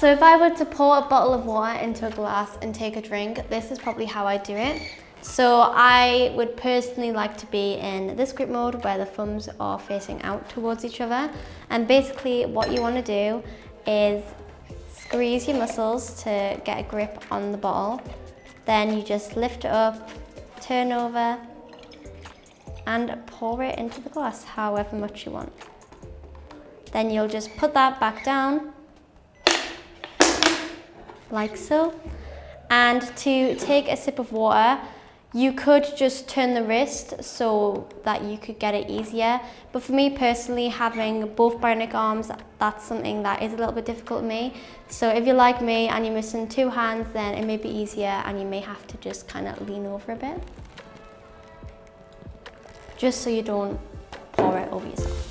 So if I were to pour a bottle of water into a glass and take a drink, this is probably how I do it. So I would personally like to be in this grip mode where the thumbs are facing out towards each other. And basically what you want to do is squeeze your muscles to get a grip on the bottle. Then you just lift it up, turn over, and pour it into the glass however much you want. Then you'll just put that back down, like so. And to take a sip of water, you could just turn the wrist so that you could get it easier. But for me personally, having both bionic arms, that's something that is a little bit difficult for me. So if you're like me and you're missing two hands, then it may be easier and you may have to just kind of lean over a bit, just so you don't pour it over yourself.